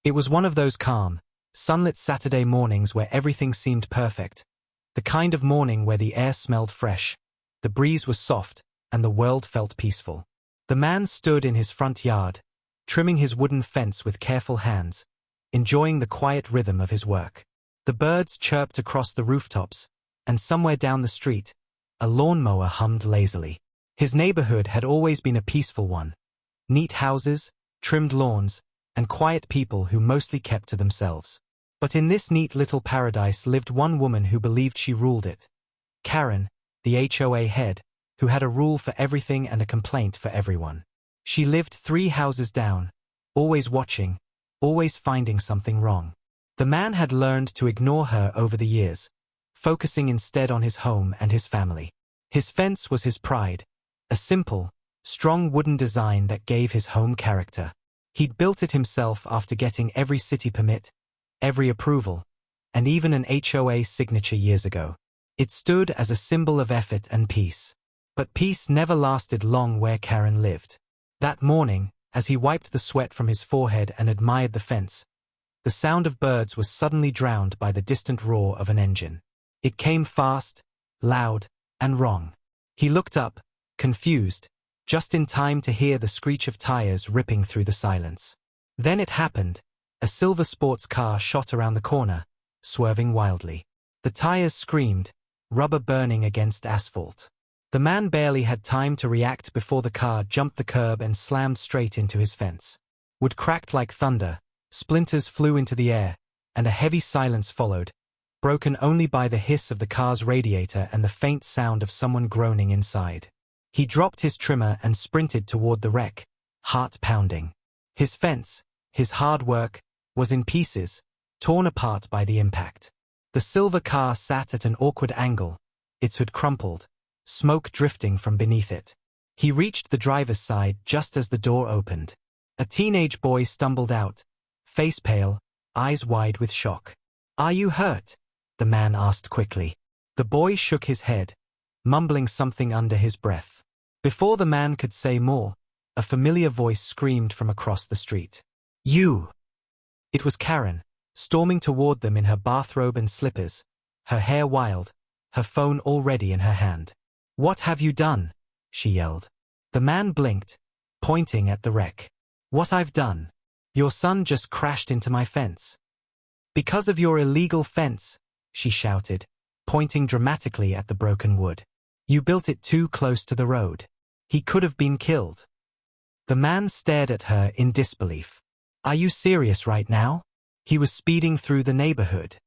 It was one of those calm, sunlit Saturday mornings where everything seemed perfect. The kind of morning where the air smelled fresh, the breeze was soft, and the world felt peaceful. The man stood in his front yard, trimming his wooden fence with careful hands, enjoying the quiet rhythm of his work. The birds chirped across the rooftops, and somewhere down the street, a lawnmower hummed lazily. His neighborhood had always been a peaceful one. Neat houses, trimmed lawns, and quiet people who mostly kept to themselves. But in this neat little paradise lived one woman who believed she ruled it. Karen, the HOA head, who had a rule for everything and a complaint for everyone. She lived 3 houses down, always watching, always finding something wrong. The man had learned to ignore her over the years, focusing instead on his home and his family. His fence was his pride, a simple, strong wooden design that gave his home character. He'd built it himself after getting every city permit, every approval, and even an HOA signature years ago. It stood as a symbol of effort and peace. But peace never lasted long where Karen lived. That morning, as he wiped the sweat from his forehead and admired the fence, the sound of birds was suddenly drowned by the distant roar of an engine. It came fast, loud, and wrong. He looked up, confused, just in time to hear the screech of tires ripping through the silence. Then it happened. A silver sports car shot around the corner, swerving wildly. The tires screamed, rubber burning against asphalt. The man barely had time to react before the car jumped the curb and slammed straight into his fence. Wood cracked like thunder, splinters flew into the air, and a heavy silence followed, broken only by the hiss of the car's radiator and the faint sound of someone groaning inside. He dropped his trimmer and sprinted toward the wreck, heart pounding. His fence, his hard work, was in pieces, torn apart by the impact. The silver car sat at an awkward angle, its hood crumpled, smoke drifting from beneath it. He reached the driver's side just as the door opened. A teenage boy stumbled out, face pale, eyes wide with shock. "Are you hurt?" the man asked quickly. The boy shook his head, mumbling something under his breath. Before the man could say more, a familiar voice screamed from across the street. "You!" It was Karen, storming toward them in her bathrobe and slippers, her hair wild, her phone already in her hand. "What have you done?" she yelled. The man blinked, pointing at the wreck. "What I've done? Your son just crashed into my fence." "Because of your illegal fence," she shouted, pointing dramatically at the broken wood. "You built it too close to the road. He could have been killed." The man stared at her in disbelief. "Are you serious right now?" He was speeding through the neighborhood.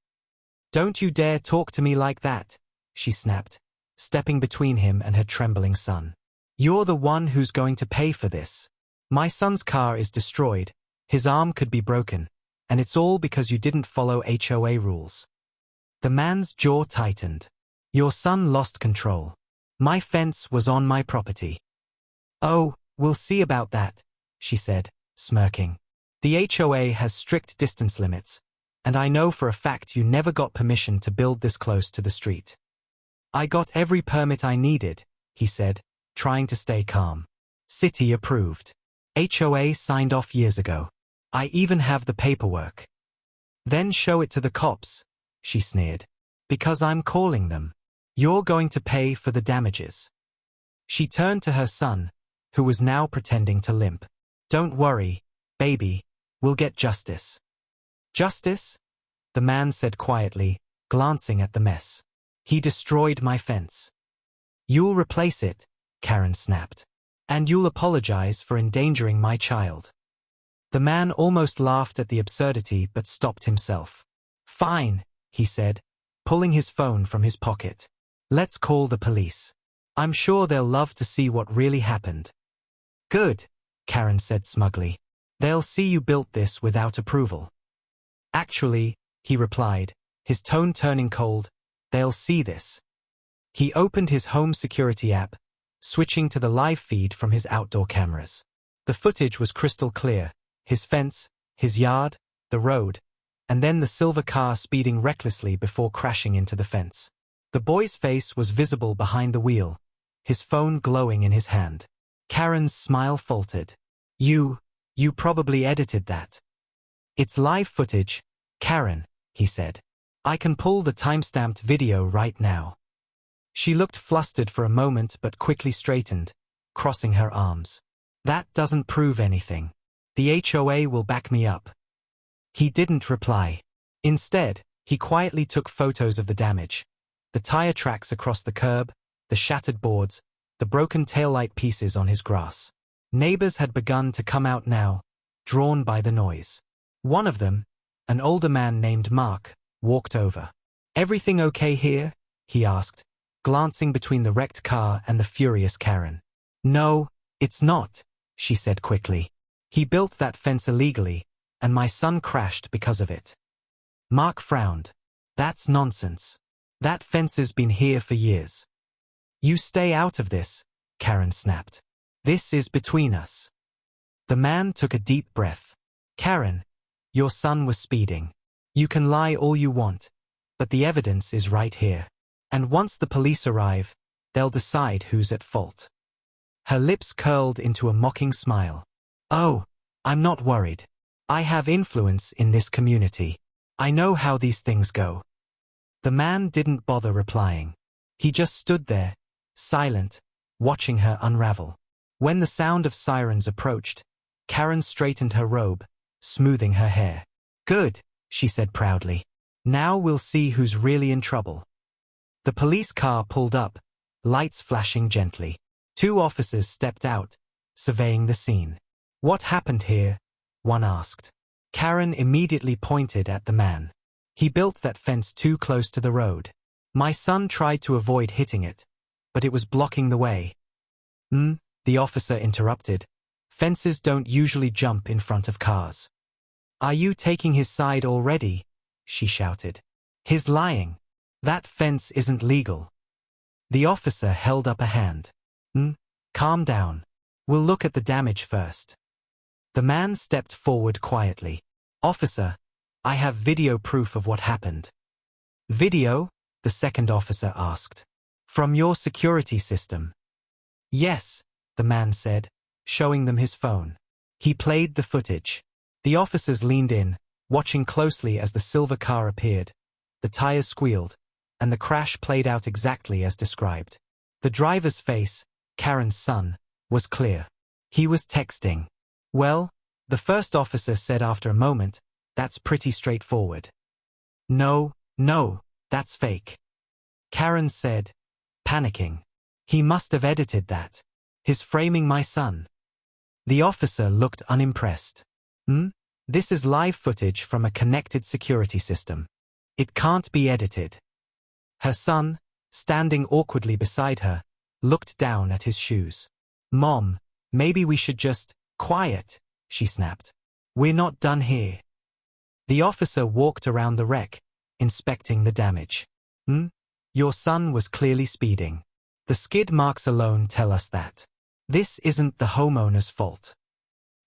"Don't you dare talk to me like that," she snapped, stepping between him and her trembling son. "You're the one who's going to pay for this. My son's car is destroyed, his arm could be broken, and it's all because you didn't follow HOA rules." The man's jaw tightened. "Your son lost control. My fence was on my property." "Oh, we'll see about that," she said, smirking. "The HOA has strict distance limits, and I know for a fact you never got permission to build this close to the street." "I got every permit I needed," he said, trying to stay calm. "City approved. HOA signed off years ago. I even have the paperwork." "Then show it to the cops," she sneered. "Because I'm calling them. You're going to pay for the damages." She turned to her son, who was now pretending to limp. "Don't worry, baby, we'll get justice." "Justice?" the man said quietly, glancing at the mess. "He destroyed my fence." "You'll replace it," Karen snapped. "And you'll apologize for endangering my child." The man almost laughed at the absurdity but stopped himself. "Fine," he said, pulling his phone from his pocket. "Let's call the police. I'm sure they'll love to see what really happened." "Good," Karen said smugly. "They'll see you built this without approval." "Actually," he replied, his tone turning cold, "they'll see this." He opened his home security app, switching to the live feed from his outdoor cameras. The footage was crystal clear: his fence, his yard, the road, and then the silver car speeding recklessly before crashing into the fence. The boy's face was visible behind the wheel, his phone glowing in his hand. Karen's smile faltered. You probably edited that." It's live footage, Karen, he said. I can pull the timestamped video right now. She looked flustered for a moment but quickly straightened, crossing her arms. That doesn't prove anything. The HOA will back me up. He didn't reply. Instead, he quietly took photos of the damage. The tire tracks across the curb, the shattered boards, the broken taillight pieces on his grass. Neighbors had begun to come out now, drawn by the noise. One of them, an older man named Mark, walked over. "Everything okay here?" he asked, glancing between the wrecked car and the furious Karen. "No, it's not," she said quickly. "He built that fence illegally, and my son crashed because of it." Mark frowned. "That's nonsense. That fence's been here for years." "You stay out of this," Karen snapped. "This is between us." The man took a deep breath. "Karen, your son was speeding. You can lie all you want, but the evidence is right here. And once the police arrive, they'll decide who's at fault." Her lips curled into a mocking smile. "Oh, I'm not worried. I have influence in this community. I know how these things go." The man didn't bother replying. He just stood there, silent, watching her unravel. When the sound of sirens approached, Karen straightened her robe, smoothing her hair. "Good," she said proudly. "Now we'll see who's really in trouble." The police car pulled up, lights flashing gently. 2 officers stepped out, surveying the scene. "What happened here?" one asked. Karen immediately pointed at the man. "He built that fence too close to the road. My son tried to avoid hitting it, but it was blocking the way." The officer interrupted. "Fences don't usually jump in front of cars." "Are you taking his side already?" she shouted. "He's lying. That fence isn't legal." The officer held up a hand. Calm down. We'll look at the damage first." The man stepped forward quietly. "Officer, I have video proof of what happened." "Video?" the second officer asked. "From your security system?" "Yes," the man said, showing them his phone. He played the footage. The officers leaned in, watching closely as the silver car appeared. The tires squealed, and the crash played out exactly as described. The driver's face, Karen's son, was clear. He was texting. "Well," the first officer said after a moment, "that's pretty straightforward." No, that's fake," Karen said, panicking. "He must have edited that. He's framing my son." The officer looked unimpressed. This is live footage from a connected security system. It can't be edited." Her son, standing awkwardly beside her, looked down at his shoes. "Mom, maybe we should just, quiet," she snapped. "We're not done here." The officer walked around the wreck, inspecting the damage. Your son was clearly speeding. The skid marks alone tell us that. This isn't the homeowner's fault."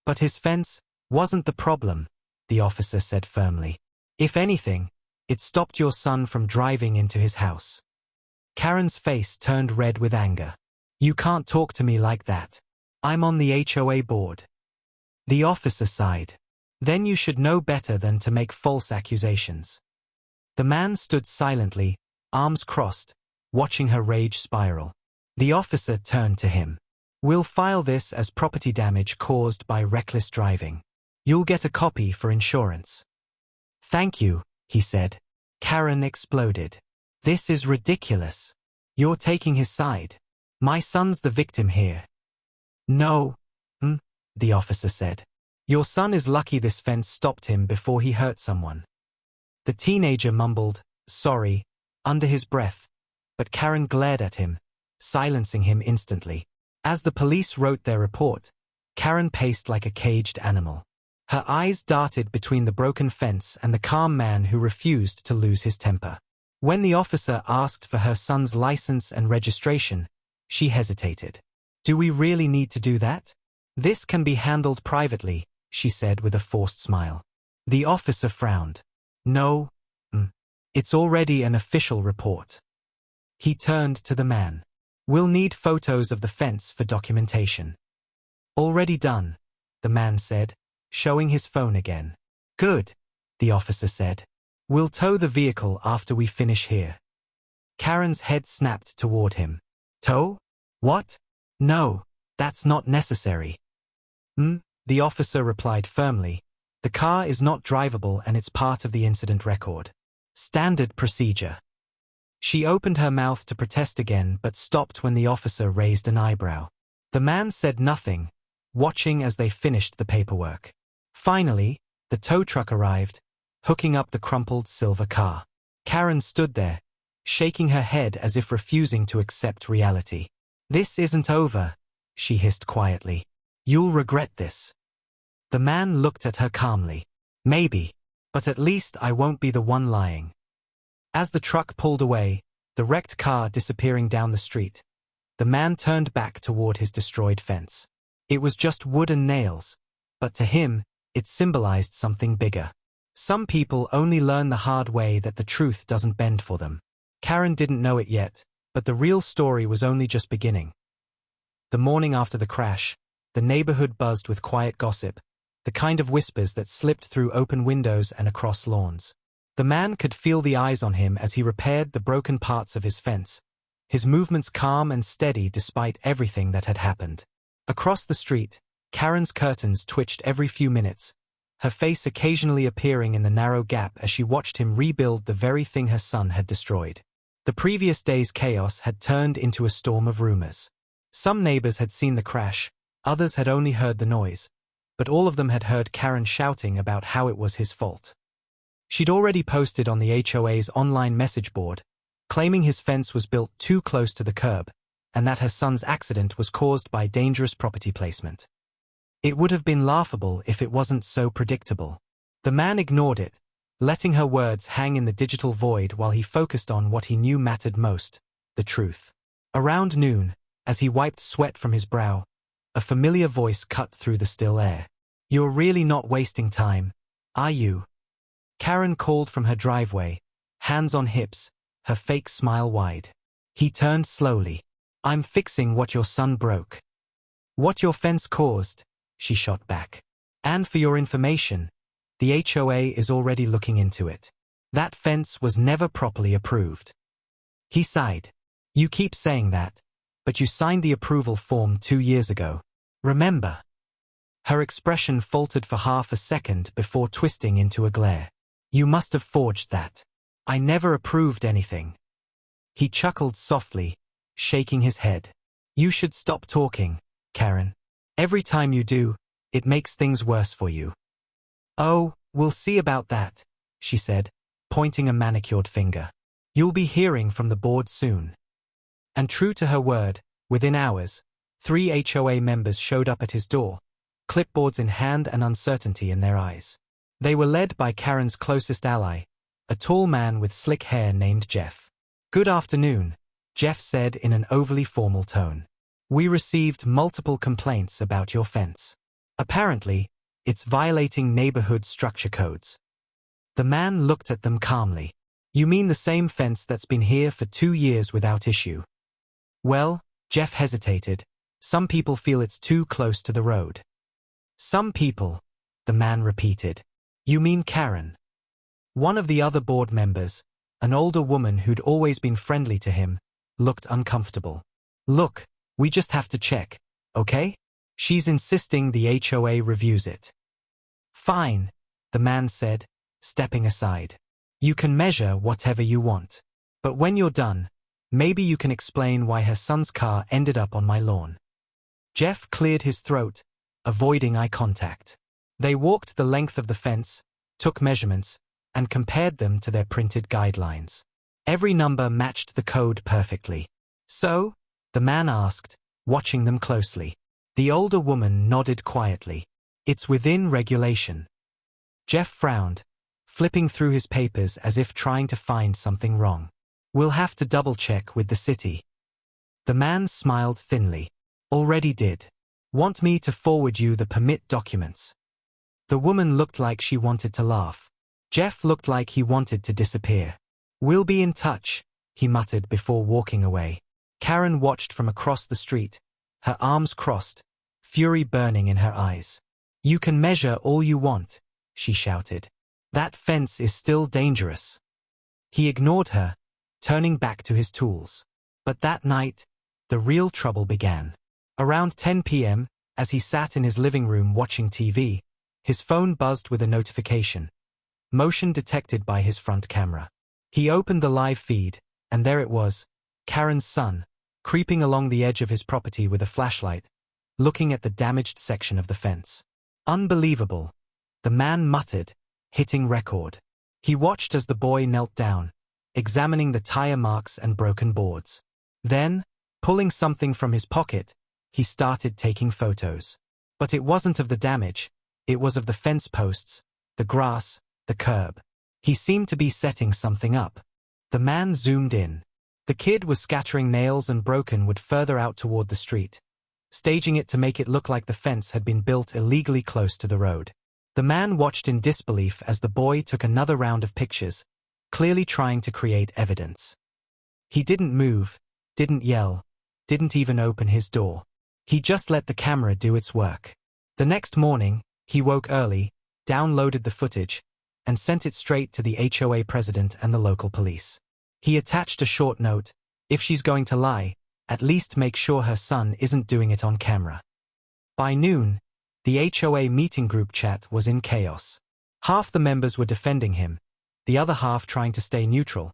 "But his fence wasn't the problem," the officer said firmly. "If anything, it stopped your son from driving into his house." Karen's face turned red with anger. "You can't talk to me like that. I'm on the HOA board." The officer sighed. "Then you should know better than to make false accusations." The man stood silently, arms crossed, watching her rage spiral. The officer turned to him. "We'll file this as property damage caused by reckless driving. You'll get a copy for insurance." "Thank you," he said. Karen exploded. "This is ridiculous. You're taking his side. My son's the victim here." "No," the officer said. "Your son is lucky this fence stopped him before he hurt someone." The teenager mumbled, "Sorry," under his breath, but Karen glared at him, silencing him instantly. As the police wrote their report, Karen paced like a caged animal. Her eyes darted between the broken fence and the calm man who refused to lose his temper. When the officer asked for her son's license and registration, she hesitated. "Do we really need to do that?" "This can be handled privately," she said with a forced smile. The officer frowned. "No, it's already an official report." He turned to the man. "We'll need photos of the fence for documentation." "Already done," the man said, showing his phone again. Good, the officer said. We'll tow the vehicle after we finish here. Karen's head snapped toward him. Tow? What? No, that's not necessary. The officer replied firmly. The car is not drivable and it's part of the incident record. Standard procedure. She opened her mouth to protest again but stopped when the officer raised an eyebrow. The man said nothing, watching as they finished the paperwork. Finally, the tow truck arrived, hooking up the crumpled silver car. Karen stood there, shaking her head as if refusing to accept reality. This isn't over, she hissed quietly. You'll regret this. The man looked at her calmly. Maybe, but at least I won't be the one lying. As the truck pulled away, the wrecked car disappearing down the street, the man turned back toward his destroyed fence. It was just wood and nails, but to him, it symbolized something bigger. Some people only learn the hard way that the truth doesn't bend for them. Karen didn't know it yet, but the real story was only just beginning. The morning after the crash, the neighborhood buzzed with quiet gossip, the kind of whispers that slipped through open windows and across lawns. The man could feel the eyes on him as he repaired the broken parts of his fence, his movements calm and steady despite everything that had happened. Across the street, Karen's curtains twitched every few minutes, her face occasionally appearing in the narrow gap as she watched him rebuild the very thing her son had destroyed. The previous day's chaos had turned into a storm of rumors. Some neighbors had seen the crash, others had only heard the noise, but all of them had heard Karen shouting about how it was his fault. She'd already posted on the HOA's online message board, claiming his fence was built too close to the curb, and that her son's accident was caused by dangerous property placement. It would have been laughable if it wasn't so predictable. The man ignored it, letting her words hang in the digital void while he focused on what he knew mattered most, the truth. Around noon, as he wiped sweat from his brow, a familiar voice cut through the still air. You're really not wasting time, are you? Karen called from her driveway, hands on hips, her fake smile wide. He turned slowly. I'm fixing what your son broke. What your fence caused, she shot back. And for your information, the HOA is already looking into it. That fence was never properly approved. He sighed. You keep saying that, but you signed the approval form 2 years ago. Remember? Her expression faltered for half a second before twisting into a glare. You must have forged that. I never approved anything. He chuckled softly, shaking his head. You should stop talking, Karen. Every time you do, it makes things worse for you. Oh, we'll see about that, she said, pointing a manicured finger. You'll be hearing from the board soon. And true to her word, within hours, 3 HOA members showed up at his door, clipboards in hand and uncertainty in their eyes. They were led by Karen's closest ally, a tall man with slick hair named Jeff. Good afternoon, Jeff said in an overly formal tone. We received multiple complaints about your fence. Apparently, it's violating neighborhood structure codes. The man looked at them calmly. You mean the same fence that's been here for 2 years without issue? Well, Jeff hesitated. Some people feel it's too close to the road. Some people, the man repeated. You mean Karen? One of the other board members, an older woman who'd always been friendly to him, looked uncomfortable. Look, we just have to check, okay? She's insisting the HOA reviews it. Fine, the man said, stepping aside. You can measure whatever you want. But when you're done, maybe you can explain why her son's car ended up on my lawn. Jeff cleared his throat, avoiding eye contact. They walked the length of the fence, took measurements, and compared them to their printed guidelines. Every number matched the code perfectly. So, the man asked, watching them closely. The older woman nodded quietly. It's within regulation. Jeff frowned, flipping through his papers as if trying to find something wrong. We'll have to double-check with the city. The man smiled thinly. Already did. Want me to forward you the permit documents? The woman looked like she wanted to laugh. Jeff looked like he wanted to disappear. We'll be in touch, he muttered before walking away. Karen watched from across the street, her arms crossed, fury burning in her eyes. You can measure all you want, she shouted. That fence is still dangerous. He ignored her, turning back to his tools. But that night, the real trouble began. Around 10 p.m., as he sat in his living room watching TV, his phone buzzed with a notification. Motion detected by his front camera. He opened the live feed, and there it was, Karen's son, creeping along the edge of his property with a flashlight, looking at the damaged section of the fence. Unbelievable, the man muttered, hitting record. He watched as the boy knelt down, examining the tire marks and broken boards. Then, pulling something from his pocket, he started taking photos. But it wasn't of the damage, it was of the fence posts, the grass, the curb. He seemed to be setting something up. The man zoomed in. The kid was scattering nails and broken wood further out toward the street, staging it to make it look like the fence had been built illegally close to the road. The man watched in disbelief as the boy took another round of pictures, clearly trying to create evidence. He didn't move, didn't yell, didn't even open his door. He just let the camera do its work. The next morning, he woke early, downloaded the footage, and sent it straight to the HOA president and the local police. He attached a short note, if she's going to lie, at least make sure her son isn't doing it on camera. By noon, the HOA meeting group chat was in chaos. Half the members were defending him, the other half trying to stay neutral,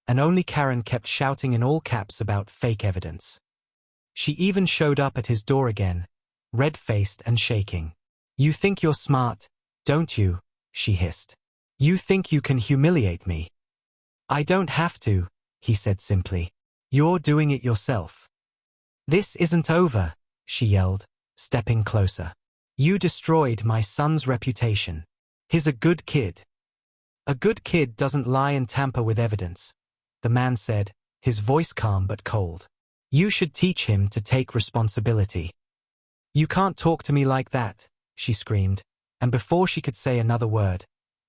and only Karen kept shouting in all caps about fake evidence. She even showed up at his door again, red-faced and shaking. You think you're smart, don't you? She hissed. You think you can humiliate me? I don't have to, he said simply. You're doing it yourself. This isn't over, she yelled, stepping closer. You destroyed my son's reputation. He's a good kid. A good kid doesn't lie and tamper with evidence, the man said, his voice calm but cold. You should teach him to take responsibility. You can't talk to me like that, she screamed, and before she could say another word,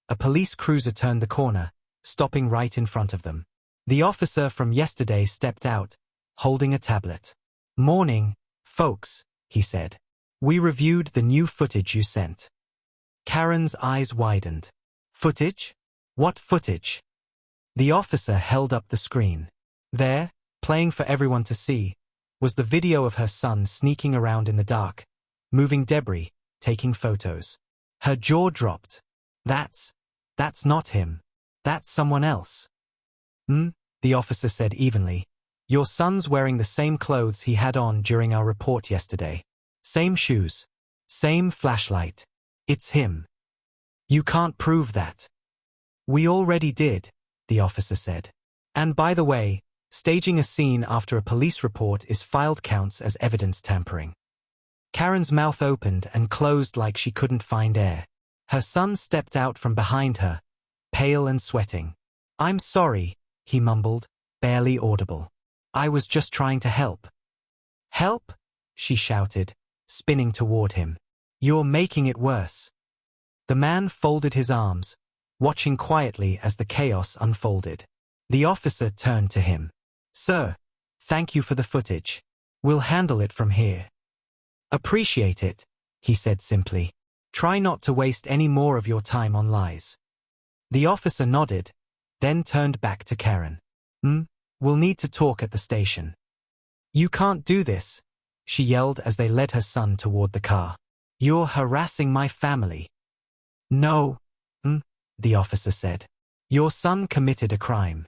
a police cruiser turned the corner, stopping right in front of them. The officer from yesterday stepped out, holding a tablet. Morning, folks, he said. We reviewed the new footage you sent. Karen's eyes widened. Footage? What footage? The officer held up the screen. There, playing for everyone to see, was the video of her son sneaking around in the dark, moving debris, taking photos. Her jaw dropped. That's not him. That's someone else. The officer said evenly. Your son's wearing the same clothes he had on during our report yesterday. Same shoes. Same flashlight. It's him. You can't prove that. We already did, the officer said. And by the way, staging a scene after a police report is filed counts as evidence tampering. Karen's mouth opened and closed like she couldn't find air. Her son stepped out from behind her, pale and sweating. I'm sorry, he mumbled, barely audible. I was just trying to help. Help? She shouted, spinning toward him. You're making it worse. The man folded his arms, watching quietly as the chaos unfolded. The officer turned to him. Sir, thank you for the footage. We'll handle it from here. Appreciate it, he said simply. Try not to waste any more of your time on lies. The officer nodded, then turned back to Karen. We'll need to talk at the station. You can't do this, she yelled as they led her son toward the car. You're harassing my family. No, the officer said. Your son committed a crime.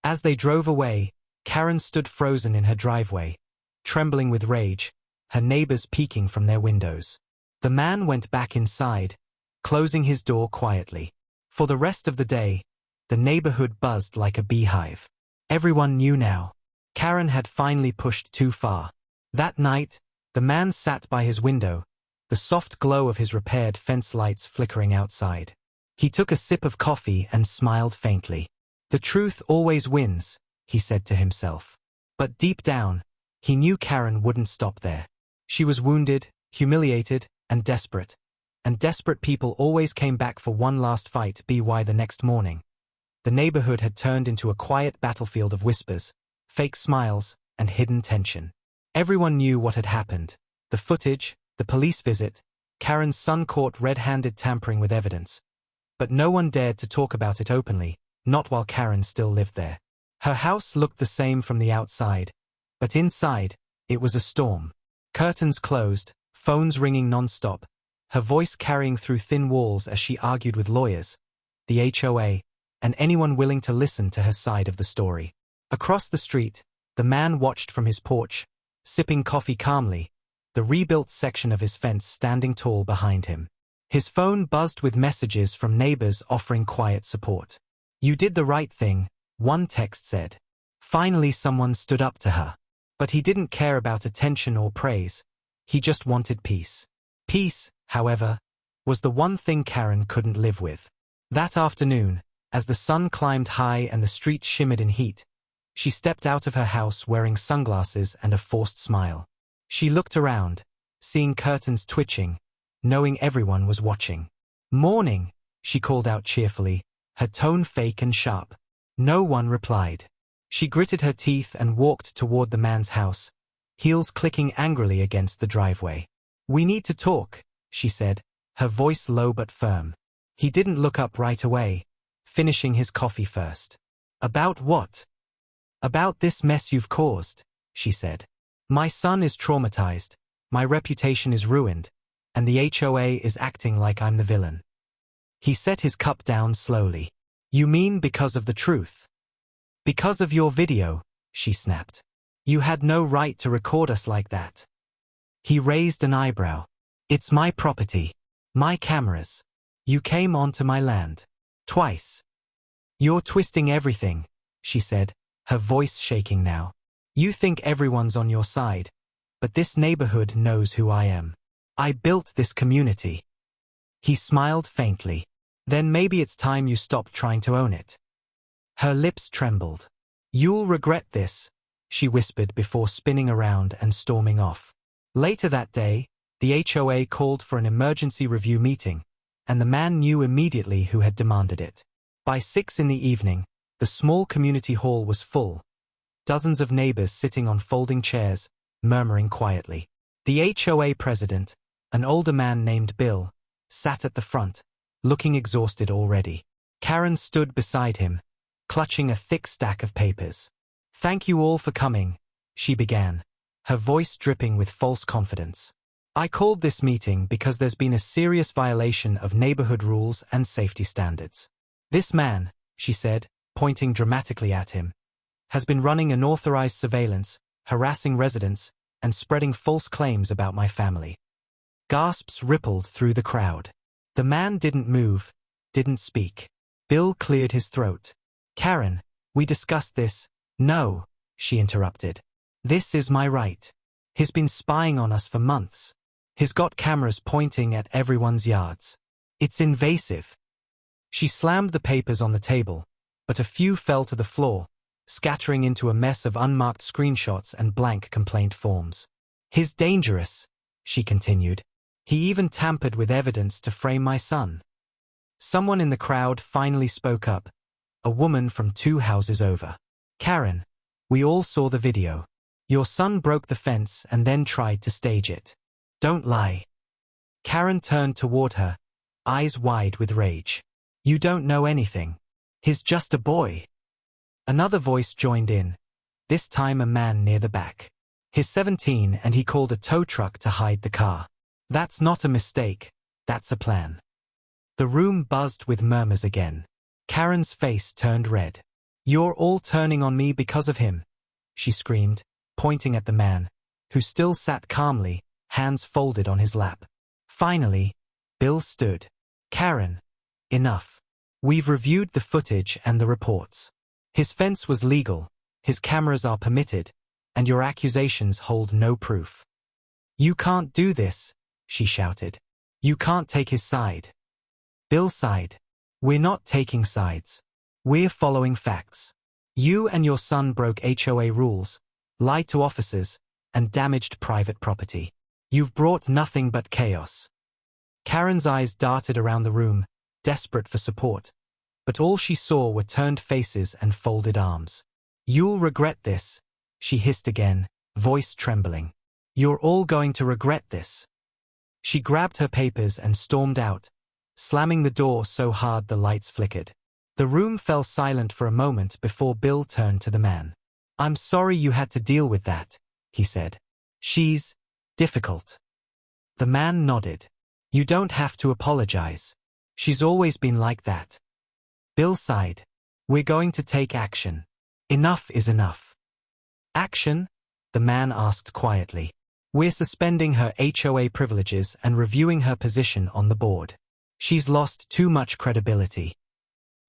As they drove away, Karen stood frozen in her driveway, trembling with rage, her neighbors peeking from their windows. The man went back inside, closing his door quietly. For the rest of the day, the neighborhood buzzed like a beehive. Everyone knew now. Karen had finally pushed too far. That night, the man sat by his window, the soft glow of his repaired fence lights flickering outside. He took a sip of coffee and smiled faintly. The truth always wins, he said to himself. But deep down, he knew Karen wouldn't stop there. She was wounded, humiliated, and desperate people always came back for one last fight. By the next morning, the neighborhood had turned into a quiet battlefield of whispers, fake smiles, and hidden tension. Everyone knew what had happened. The footage, the police visit, Karen's son caught red-handed tampering with evidence. But no one dared to talk about it openly, not while Karen still lived there. Her house looked the same from the outside, but inside, it was a storm. Curtains closed, phones ringing non-stop, her voice carrying through thin walls as she argued with lawyers, the HOA, and anyone willing to listen to her side of the story. Across the street, the man watched from his porch, sipping coffee calmly, the rebuilt section of his fence standing tall behind him. His phone buzzed with messages from neighbors offering quiet support. "You did the right thing," one text said. Finally someone stood up to her. But he didn't care about attention or praise. He just wanted peace. Peace, however, was the one thing Karen couldn't live with. That afternoon, as the sun climbed high and the streets shimmered in heat, she stepped out of her house wearing sunglasses and a forced smile. She looked around, seeing curtains twitching, knowing everyone was watching. "Morning," she called out cheerfully, her tone fake and sharp. No one replied. She gritted her teeth and walked toward the man's house, heels clicking angrily against the driveway. "We need to talk," she said, her voice low but firm. He didn't look up right away, finishing his coffee first. "About what?" "About this mess you've caused," she said. "My son is traumatized, my reputation is ruined, and the HOA is acting like I'm the villain." He set his cup down slowly. "You mean because of the truth?" "Because of your video," she snapped. "You had no right to record us like that." He raised an eyebrow. "It's my property. My cameras. You came onto my land. Twice." "You're twisting everything," she said, her voice shaking now. "You think everyone's on your side, but this neighborhood knows who I am. I built this community." He smiled faintly. "Then maybe it's time you stopped trying to own it." Her lips trembled. "You'll regret this," she whispered before spinning around and storming off. Later that day, the HOA called for an emergency review meeting, and the man knew immediately who had demanded it. By 6 in the evening, the small community hall was full, dozens of neighbors sitting on folding chairs, murmuring quietly. The HOA president, an older man named Bill, sat at the front, looking exhausted already. Karen stood beside him, clutching a thick stack of papers. "Thank you all for coming," she began, her voice dripping with false confidence. "I called this meeting because there's been a serious violation of neighborhood rules and safety standards. This man," she said, pointing dramatically at him, "has been running unauthorized surveillance, harassing residents, and spreading false claims about my family." Gasps rippled through the crowd. The man didn't move, didn't speak. Bill cleared his throat. "Karen, we discussed this." "No," she interrupted. "This is my right. He's been spying on us for months. He's got cameras pointing at everyone's yards. It's invasive." She slammed the papers on the table, but a few fell to the floor, scattering into a mess of unmarked screenshots and blank complaint forms. "He's dangerous," she continued. "He even tampered with evidence to frame my son." Someone in the crowd finally spoke up, a woman from 2 houses over. "Karen, we all saw the video. Your son broke the fence and then tried to stage it. Don't lie." Karen turned toward her, eyes wide with rage. "You don't know anything. He's just a boy." Another voice joined in, this time a man near the back. "He's 17 and he called a tow truck to hide the car. That's not a mistake, that's a plan." The room buzzed with murmurs again. Karen's face turned red. "You're all turning on me because of him," she screamed, pointing at the man, who still sat calmly, hands folded on his lap. Finally, Bill stood. "Karen, enough. We've reviewed the footage and the reports. His fence was legal, his cameras are permitted, and your accusations hold no proof." "You can't do this," she shouted. "You can't take his side." Bill sighed. "We're not taking sides. We're following facts. You and your son broke HOA rules, lied to officers, and damaged private property. You've brought nothing but chaos." Karen's eyes darted around the room, desperate for support, but all she saw were turned faces and folded arms. "You'll regret this," she hissed again, voice trembling. "You're all going to regret this." She grabbed her papers and stormed out, slamming the door so hard the lights flickered. The room fell silent for a moment before Bill turned to the man. "I'm sorry you had to deal with that," he said. "She's difficult." The man nodded. "You don't have to apologize. She's always been like that." Bill sighed. "We're going to take action. Enough is enough." "Action?" the man asked quietly. "We're suspending her HOA privileges and reviewing her position on the board. She's lost too much credibility."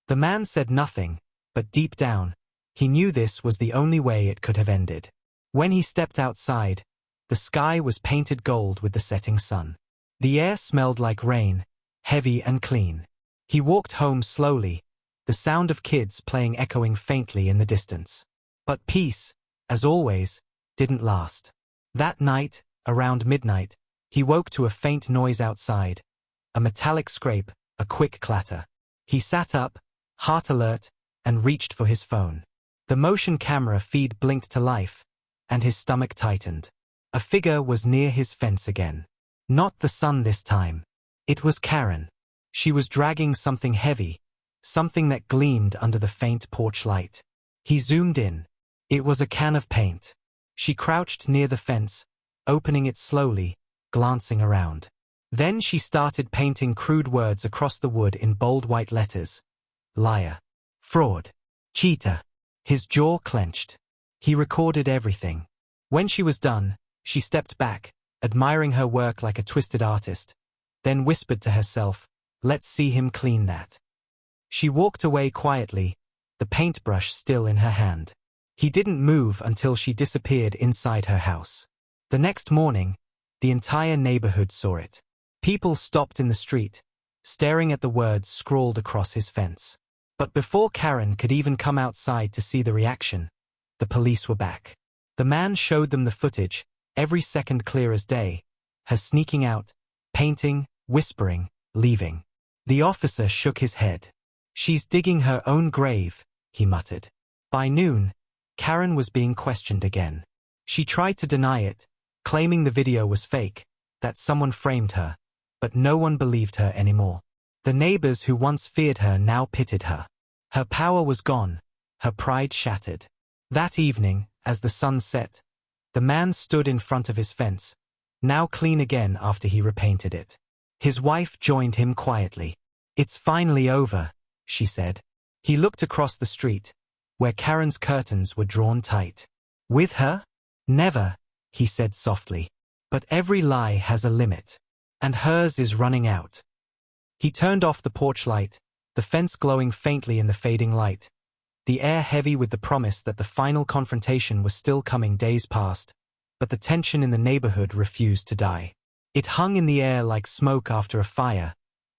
The man said nothing, but deep down, he knew this was the only way it could have ended. When he stepped outside, the sky was painted gold with the setting sun. The air smelled like rain, heavy and clean. He walked home slowly, the sound of kids playing echoing faintly in the distance. But peace, as always, didn't last. That night, around midnight, he woke to a faint noise outside, a metallic scrape, a quick clatter. He sat up, heart alert, and reached for his phone. The motion camera feed blinked to life, and his stomach tightened. A figure was near his fence again. Not the sun this time. It was Karen. She was dragging something heavy, something that gleamed under the faint porch light. He zoomed in. It was a can of paint. She crouched near the fence, opening it slowly, glancing around. Then she started painting crude words across the wood in bold white letters. Liar. Fraud. Cheater. His jaw clenched. He recorded everything. When she was done, she stepped back, admiring her work like a twisted artist, then whispered to herself, "Let's see him clean that." She walked away quietly, the paintbrush still in her hand. He didn't move until she disappeared inside her house. The next morning, the entire neighborhood saw it. People stopped in the street, staring at the words scrawled across his fence. But before Karen could even come outside to see the reaction, the police were back. The man showed them the footage, every second clear as day, her sneaking out, painting, whispering, leaving. The officer shook his head. "She's digging her own grave," he muttered. By noon, Karen was being questioned again. She tried to deny it, claiming the video was fake, that someone framed her, but no one believed her anymore. The neighbors who once feared her now pitied her. Her power was gone, her pride shattered. That evening, as the sun set, the man stood in front of his fence, now clean again after he repainted it. His wife joined him quietly. "It's finally over," she said. He looked across the street, where Karen's curtains were drawn tight. "With her? Never," he said softly. "But every lie has a limit. And hers is running out." He turned off the porch light, the fence glowing faintly in the fading light, the air heavy with the promise that the final confrontation was still coming. Days passed, but the tension in the neighborhood refused to die. It hung in the air like smoke after a fire,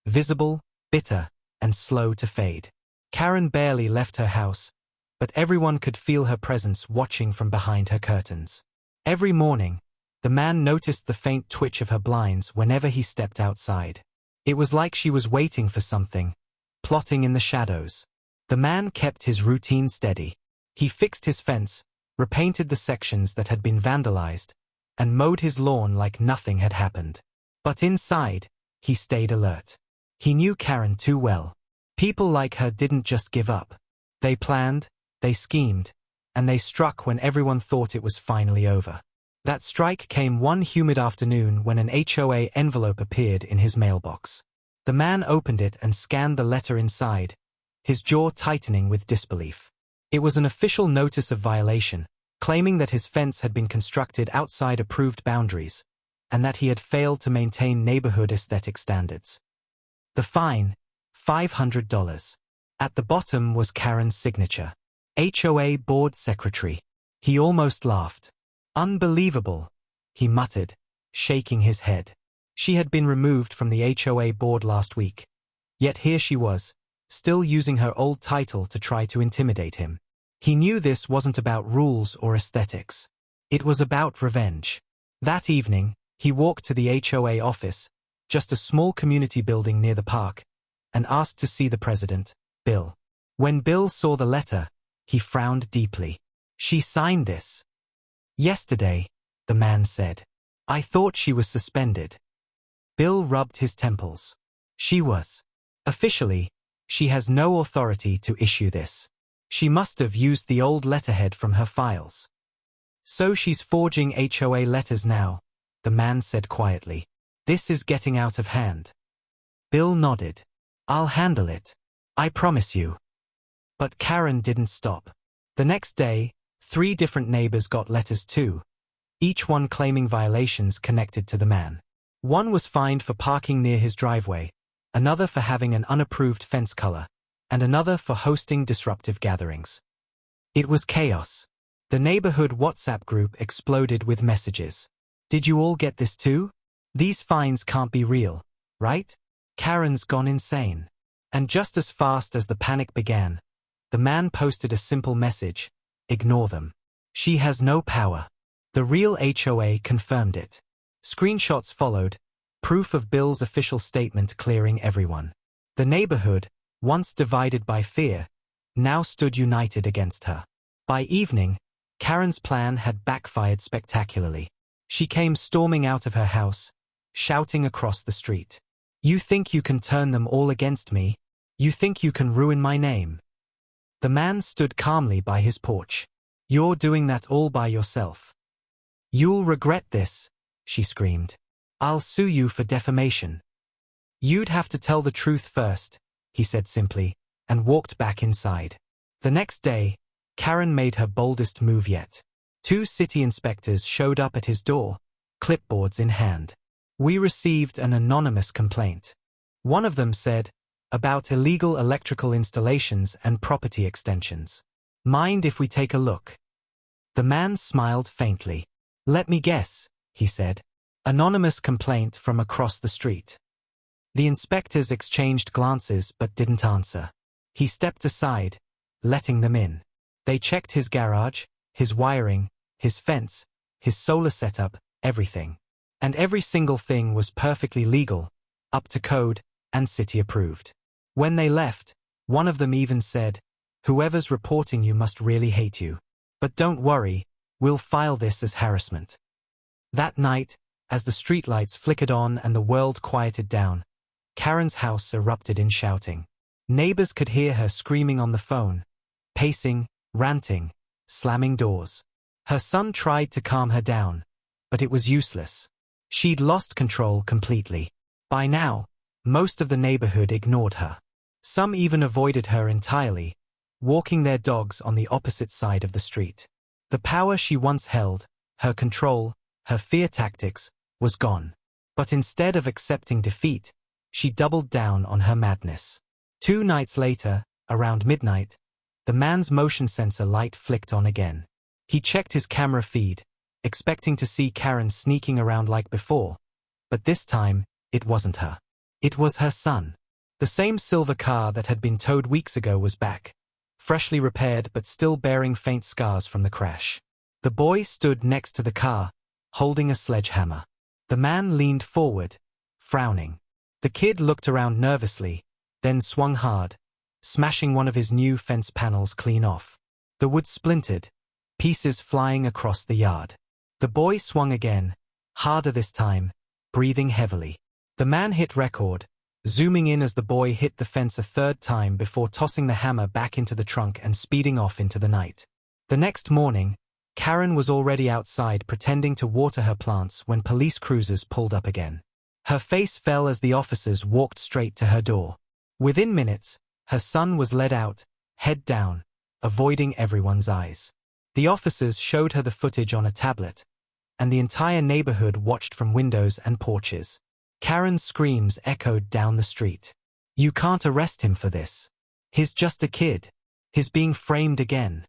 visible, bitter, and slow to fade. Karen barely left her house, but everyone could feel her presence watching from behind her curtains. Every morning, the man noticed the faint twitch of her blinds whenever he stepped outside. It was like she was waiting for something, plotting in the shadows. The man kept his routine steady. He fixed his fence, repainted the sections that had been vandalized, and mowed his lawn like nothing had happened. But inside, he stayed alert. He knew Karen too well. People like her didn't just give up. They planned, they schemed, and they struck when everyone thought it was finally over. That strike came one humid afternoon when an HOA envelope appeared in his mailbox. The man opened it and scanned the letter inside, his jaw tightening with disbelief. It was an official notice of violation, claiming that his fence had been constructed outside approved boundaries, and that he had failed to maintain neighborhood aesthetic standards. The fine, $500. At the bottom was Karen's signature. HOA Board Secretary. He almost laughed. "Unbelievable," he muttered, shaking his head. She had been removed from the HOA board last week. Yet here she was, still using her old title to try to intimidate him. He knew this wasn't about rules or aesthetics. It was about revenge. That evening, he walked to the HOA office, just a small community building near the park, and asked to see the president, Bill. When Bill saw the letter, he frowned deeply. "She signed this." "Yesterday," the man said. "I thought she was suspended." Bill rubbed his temples. She was. Officially, she has no authority to issue this. She must have used the old letterhead from her files. So she's forging HOA letters now, the man said quietly. This is getting out of hand. Bill nodded. I'll handle it. I promise you. But Karen didn't stop. The next day, 3 different neighbors got letters too, each one claiming violations connected to the man. One was fined for parking near his driveway, another for having an unapproved fence color, and another for hosting disruptive gatherings. It was chaos. The neighborhood WhatsApp group exploded with messages. Did you all get this too? These fines can't be real, right? Karen's gone insane. And just as fast as the panic began, the man posted a simple message: ignore them. She has no power. The real HOA confirmed it. Screenshots followed, proof of Bill's official statement clearing everyone. The neighborhood, once divided by fear, now stood united against her. By evening, Karen's plan had backfired spectacularly. She came storming out of her house, shouting across the street. You think you can turn them all against me? You think you can ruin my name? The man stood calmly by his porch. You're doing that all by yourself. You'll regret this, she screamed. I'll sue you for defamation. You'd have to tell the truth first, he said simply, and walked back inside. The next day, Karen made her boldest move yet. 2 city inspectors showed up at his door, clipboards in hand. We received an anonymous complaint. One of them said, about illegal electrical installations and property extensions. Mind if we take a look? The man smiled faintly. Let me guess, he said. Anonymous complaint from across the street. The inspectors exchanged glances but didn't answer. He stepped aside, letting them in. They checked his garage, his wiring, his fence, his solar setup, everything. And every single thing was perfectly legal, up to code, and city approved. When they left, one of them even said, whoever's reporting you must really hate you. But don't worry, we'll file this as harassment. That night, as the streetlights flickered on and the world quieted down, Karen's house erupted in shouting. Neighbors could hear her screaming on the phone, pacing, ranting, slamming doors. Her son tried to calm her down, but it was useless. She'd lost control completely. By now, most of the neighborhood ignored her. Some even avoided her entirely, walking their dogs on the opposite side of the street. The power she once held, her control, her fear tactics, was gone. But instead of accepting defeat, she doubled down on her madness. 2 nights later, around midnight, the man's motion sensor light flicked on again. He checked his camera feed, expecting to see Karen sneaking around like before, but this time, it wasn't her. It was her son. The same silver car that had been towed weeks ago was back, freshly repaired but still bearing faint scars from the crash. The boy stood next to the car, holding a sledgehammer. The man leaned forward, frowning. The kid looked around nervously, then swung hard, smashing one of his new fence panels clean off. The wood splintered, pieces flying across the yard. The boy swung again, harder this time, breathing heavily. The man hit record, zooming in as the boy hit the fence a 3rd time before tossing the hammer back into the trunk and speeding off into the night. The next morning, Karen was already outside pretending to water her plants when police cruisers pulled up again. Her face fell as the officers walked straight to her door. Within minutes, her son was led out, head down, avoiding everyone's eyes. The officers showed her the footage on a tablet, and the entire neighborhood watched from windows and porches. Karen's screams echoed down the street. You can't arrest him for this. He's just a kid. He's being framed again.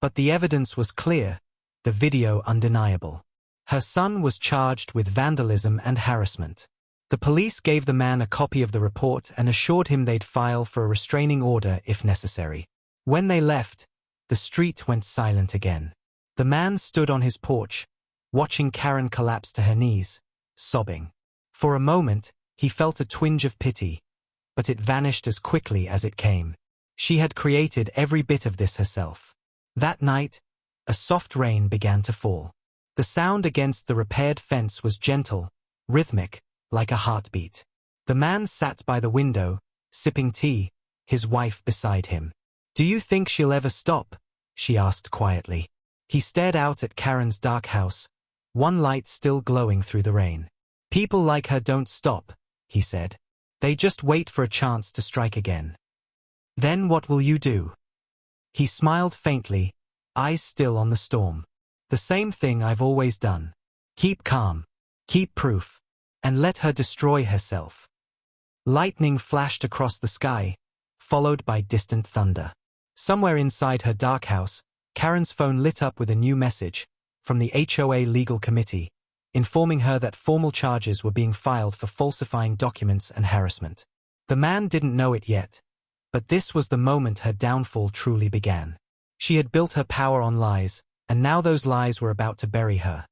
But the evidence was clear, the video undeniable. Her son was charged with vandalism and harassment. The police gave the man a copy of the report and assured him they'd file for a restraining order if necessary. When they left, the street went silent again. The man stood on his porch, watching Karen collapse to her knees, sobbing. For a moment, he felt a twinge of pity, but it vanished as quickly as it came. She had created every bit of this herself. That night, a soft rain began to fall. The sound against the repaired fence was gentle, rhythmic, like a heartbeat. The man sat by the window, sipping tea, his wife beside him. "Do you think she'll ever stop?" she asked quietly. He stared out at Karen's dark house, one light still glowing through the rain. "People like her don't stop," he said. "They just wait for a chance to strike again." "Then what will you do?" He smiled faintly, eyes still on the storm. "The same thing I've always done. Keep calm, keep proof, and let her destroy herself." Lightning flashed across the sky, followed by distant thunder. Somewhere inside her dark house, Karen's phone lit up with a new message from the HOA legal committee, informing her that formal charges were being filed for falsifying documents and harassment. The man didn't know it yet, but this was the moment her downfall truly began. She had built her power on lies, and now those lies were about to bury her.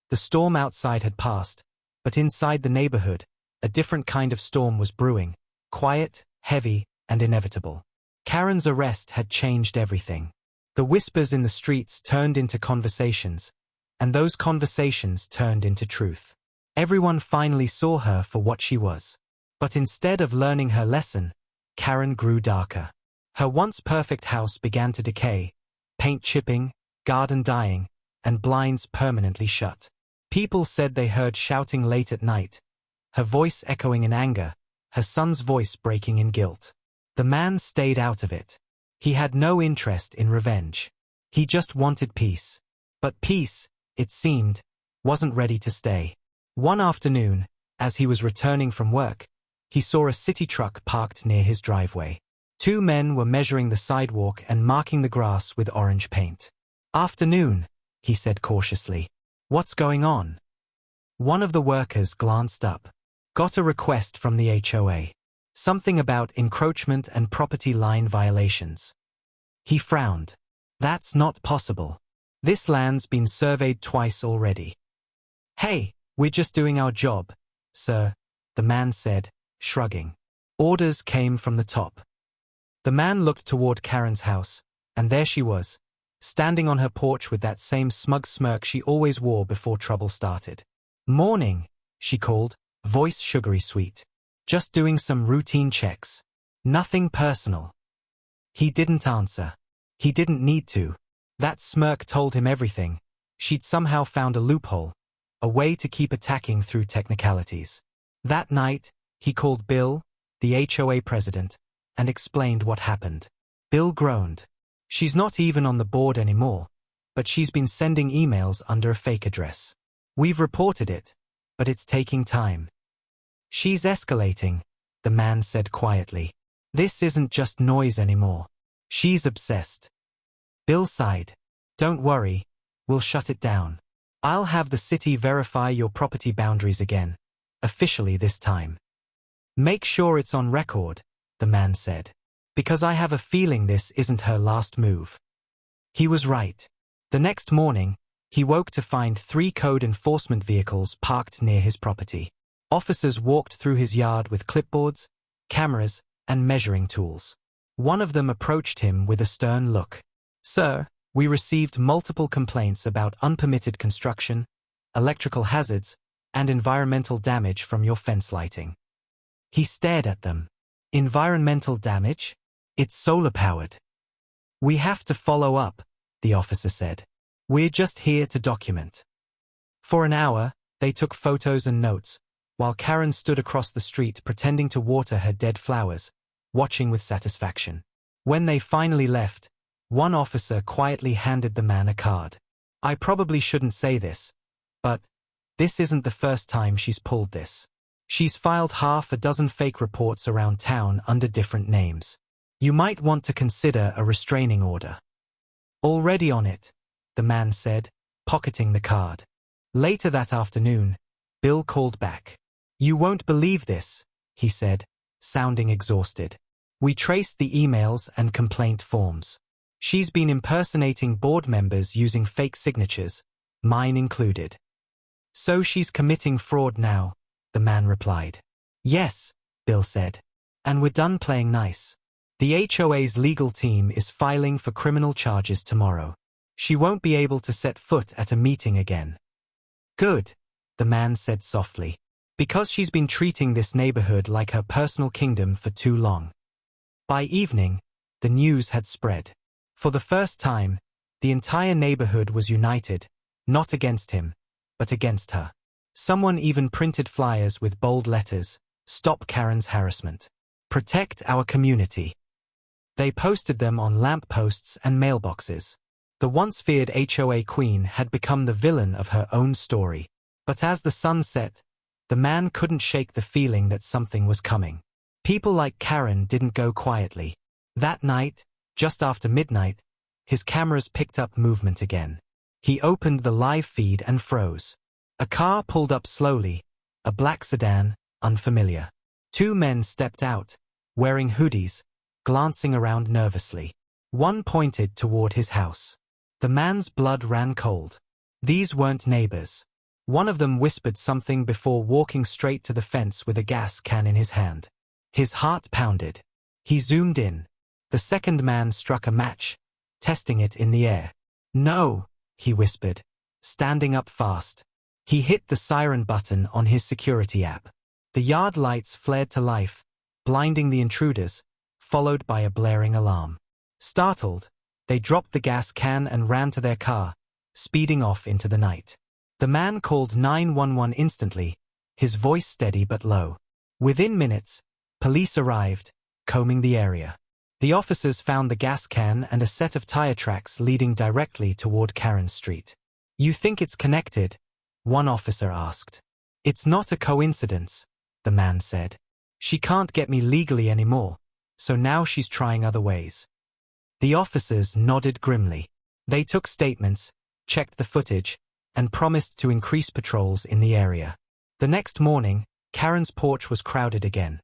The storm outside had passed, but inside the neighborhood, a different kind of storm was brewing, quiet, heavy, and inevitable. Karen's arrest had changed everything. The whispers in the streets turned into conversations, and those conversations turned into truth. Everyone finally saw her for what she was. But instead of learning her lesson, Karen grew darker. Her once perfect house began to decay, paint chipping, garden dying, and blinds permanently shut. People said they heard shouting late at night, her voice echoing in anger, her son's voice breaking in guilt. The man stayed out of it. He had no interest in revenge. He just wanted peace. But peace, it seemed, wasn't ready to stay. One afternoon, as he was returning from work, he saw a city truck parked near his driveway. Two men were measuring the sidewalk and marking the grass with orange paint. "Afternoon," he said cautiously. "What's going on?" One of the workers glanced up. "Got a request from the HOA. Something about encroachment and property line violations." He frowned. "That's not possible. This land's been surveyed twice already." "Hey, we're just doing our job, sir," the man said, shrugging. Orders came from the top. The man looked toward Karen's house, and there she was, standing on her porch with that same smug smirk she always wore before trouble started. "Morning," she called, voice sugary sweet. "Just doing some routine checks. Nothing personal." He didn't answer. He didn't need to. That smirk told him everything. She'd somehow found a loophole, a way to keep attacking through technicalities. That night, he called Bill, the HOA president, and explained what happened. Bill groaned. "She's not even on the board anymore, but she's been sending emails under a fake address. We've reported it, but it's taking time." "She's escalating," the man said quietly. "This isn't just noise anymore. She's obsessed." Bill sighed. "Don't worry, we'll shut it down. I'll have the city verify your property boundaries again, officially this time." "Make sure it's on record," the man said, "because I have a feeling this isn't her last move." He was right. The next morning, he woke to find 3 code enforcement vehicles parked near his property. Officers walked through his yard with clipboards, cameras, and measuring tools. One of them approached him with a stern look. "Sir, we received multiple complaints about unpermitted construction, electrical hazards, and environmental damage from your fence lighting." He stared at them. "Environmental damage? It's solar-powered." "We have to follow up," the officer said. "We're just here to document." For an hour, they took photos and notes, while Karen stood across the street pretending to water her dead flowers, watching with satisfaction. When they finally left, one officer quietly handed the man a card. "I probably shouldn't say this, but this isn't the first time she's pulled this. She's filed half a dozen fake reports around town under different names. You might want to consider a restraining order." "Already on it," the man said, pocketing the card. Later that afternoon, Bill called back. "You won't believe this," he said, sounding exhausted. "We traced the emails and complaint forms. She's been impersonating board members using fake signatures, mine included." "So she's committing fraud now," the man replied. "Yes," Bill said. "And we're done playing nice. The HOA's legal team is filing for criminal charges tomorrow. She won't be able to set foot at a meeting again." "Good," the man said softly. Because she's been treating this neighborhood like her personal kingdom for too long. By evening, the news had spread. For the first time, the entire neighborhood was united, not against him, but against her. Someone even printed flyers with bold letters, "Stop Karen's harassment. Protect our community." They posted them on lampposts and mailboxes. The once feared HOA queen had become the villain of her own story. But as the sun set, the man couldn't shake the feeling that something was coming. People like Karen didn't go quietly. That night, just after midnight, his cameras picked up movement again. He opened the live feed and froze. A car pulled up slowly, a black sedan, unfamiliar. Two men stepped out, wearing hoodies, glancing around nervously. One pointed toward his house. The man's blood ran cold. These weren't neighbors. One of them whispered something before walking straight to the fence with a gas can in his hand. His heart pounded. He zoomed in. The second man struck a match, testing it in the air. "No," he whispered, standing up fast. He hit the siren button on his security app. The yard lights flared to life, blinding the intruders, followed by a blaring alarm. Startled, they dropped the gas can and ran to their car, speeding off into the night. The man called 911 instantly, his voice steady but low. Within minutes, police arrived, combing the area. The officers found the gas can and a set of tire tracks leading directly toward Karen Street. "You think it's connected?" one officer asked. "It's not a coincidence," the man said. "She can't get me legally anymore, so now she's trying other ways." The officers nodded grimly. They took statements, checked the footage, and promised to increase patrols in the area. The next morning, Karen's porch was crowded again.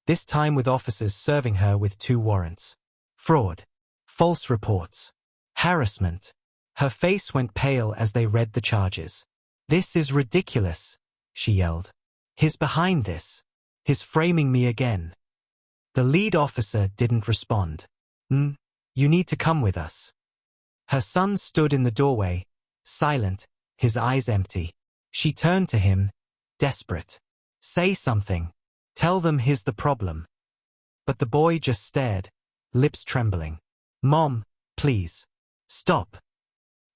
This time with officers serving her with 2 warrants. Fraud. False reports. Harassment. Her face went pale as they read the charges. "This is ridiculous," she yelled. "He's behind this. He's framing me again." The lead officer didn't respond. You need to come with us." Her son stood in the doorway, silent, his eyes empty. She turned to him, desperate. "Say something. Tell them here's the problem." But the boy just stared, lips trembling. "Mom, please. Stop."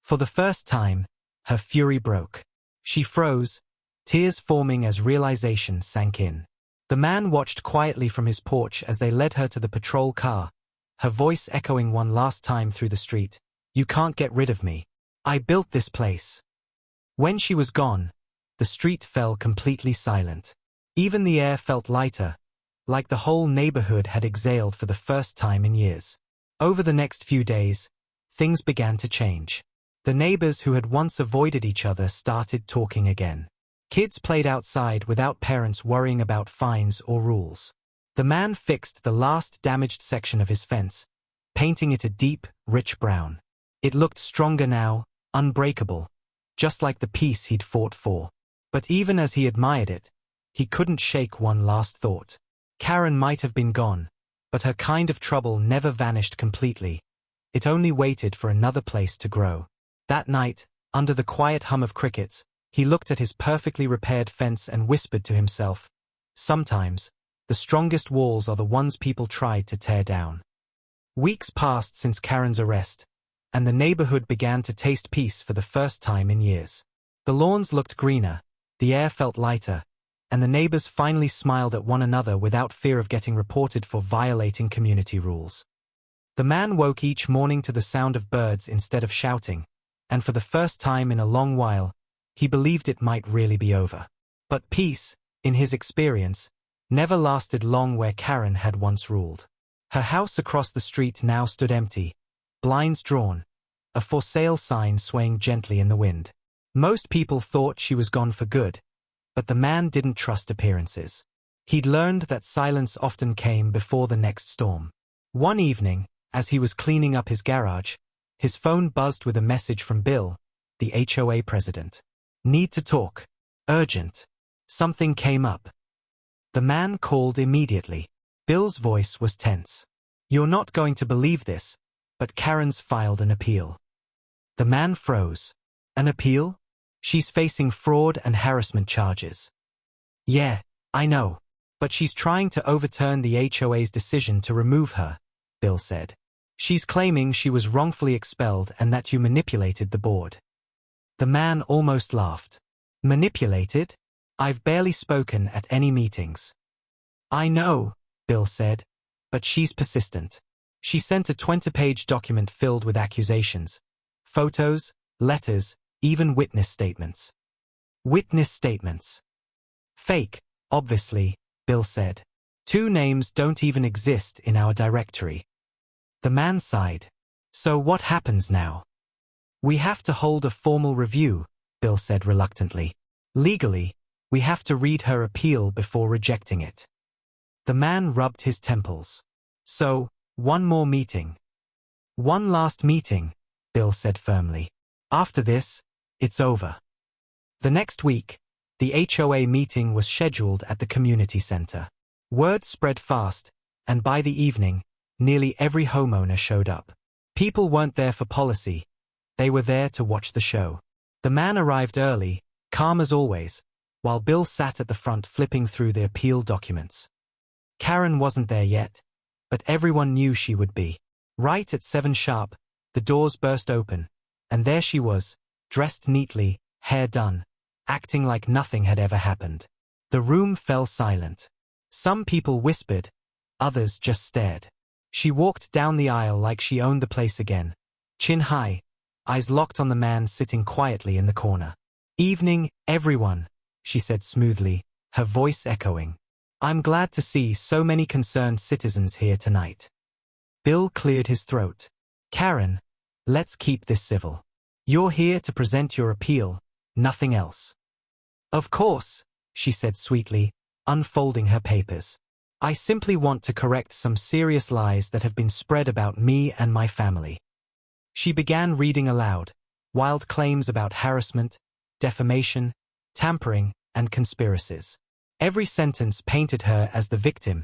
For the first time, her fury broke. She froze, tears forming as realization sank in. The man watched quietly from his porch as they led her to the patrol car, her voice echoing one last time through the street. "You can't get rid of me. I built this place." When she was gone, the street fell completely silent. Even the air felt lighter, like the whole neighborhood had exhaled for the first time in years. Over the next few days, things began to change. The neighbors who had once avoided each other started talking again. Kids played outside without parents worrying about fines or rules. The man fixed the last damaged section of his fence, painting it a deep, rich brown. It looked stronger now, unbreakable, just like the peace he'd fought for. But even as he admired it, he couldn't shake one last thought. Karen might have been gone, but her kind of trouble never vanished completely. It only waited for another place to grow. That night, under the quiet hum of crickets, he looked at his perfectly repaired fence and whispered to himself, "Sometimes, the strongest walls are the ones people tried to tear down." Weeks passed since Karen's arrest, and the neighborhood began to taste peace for the first time in years. The lawns looked greener, the air felt lighter, and the neighbors finally smiled at one another without fear of getting reported for violating community rules. The man woke each morning to the sound of birds instead of shouting, and for the first time in a long while, he believed it might really be over. But peace, in his experience, never lasted long where Karen had once ruled. Her house across the street now stood empty, blinds drawn, a for sale sign swaying gently in the wind. Most people thought she was gone for good, but the man didn't trust appearances. He'd learned that silence often came before the next storm. One evening, as he was cleaning up his garage, his phone buzzed with a message from Bill, the HOA president. "Need to talk. Urgent." Something came up. The man called immediately. Bill's voice was tense. "You're not going to believe this, but Karen's filed an appeal." The man froze. "An appeal? She's facing fraud and harassment charges." Yeah, I know. But she's trying to overturn the HOA's decision to remove her, Bill said. She's claiming she was wrongfully expelled and that you manipulated the board. The man almost laughed. Manipulated? I've barely spoken at any meetings. I know, Bill said, but she's persistent. She sent a 20-page document filled with accusations. Photos, letters, even witness statements. Witness statements. Fake, obviously, Bill said. 2 names don't even exist in our directory. The man sighed. So what happens now? We have to hold a formal review, Bill said reluctantly. Legally, we have to read her appeal before rejecting it. The man rubbed his temples. So, one more meeting. One last meeting, Bill said firmly. After this, it's over. The next week, the HOA meeting was scheduled at the community center. Word spread fast, and by the evening, nearly every homeowner showed up. People weren't there for policy. They were there to watch the show. The man arrived early, calm as always, while Bill sat at the front flipping through the appeal documents. Karen wasn't there yet, but everyone knew she would be. Right at 7 sharp, the doors burst open, and there she was, dressed neatly, hair done, acting like nothing had ever happened. The room fell silent. Some people whispered, others just stared. She walked down the aisle like she owned the place again, chin high, eyes locked on the man sitting quietly in the corner. Evening, everyone, she said smoothly, her voice echoing. I'm glad to see so many concerned citizens here tonight. Bill cleared his throat. Karen, let's keep this civil. You're here to present your appeal, nothing else. Of course, she said sweetly, unfolding her papers. I simply want to correct some serious lies that have been spread about me and my family. She began reading aloud, wild claims about harassment, defamation, tampering, and conspiracies. Every sentence painted her as the victim,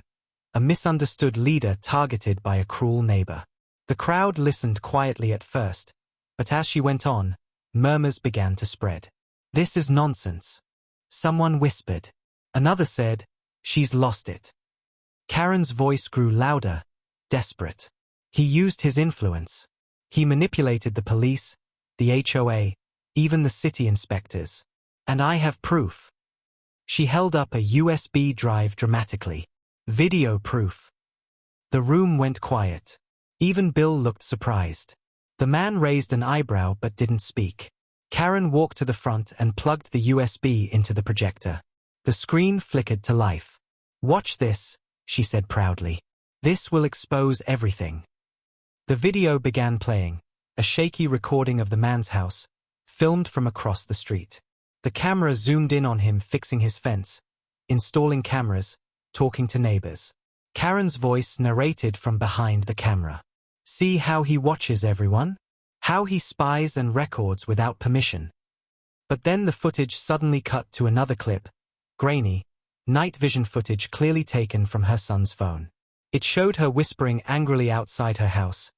a misunderstood leader targeted by a cruel neighbor. The crowd listened quietly at first, but as she went on, murmurs began to spread. This is nonsense. Someone whispered. Another said, she's lost it. Karen's voice grew louder, desperate. He used his influence. He manipulated the police, the HOA, even the city inspectors. And I have proof. She held up a USB drive dramatically. Video proof. The room went quiet. Even Bill looked surprised. The man raised an eyebrow but didn't speak. Karen walked to the front and plugged the USB into the projector. The screen flickered to life. Watch this, she said proudly. This will expose everything. The video began playing, a shaky recording of the man's house, filmed from across the street. The camera zoomed in on him fixing his fence, installing cameras, talking to neighbors. Karen's voice narrated from behind the camera. See how he watches everyone? How he spies and records without permission. But then the footage suddenly cut to another clip, grainy, night vision footage clearly taken from her son's phone. It showed her whispering angrily outside her house,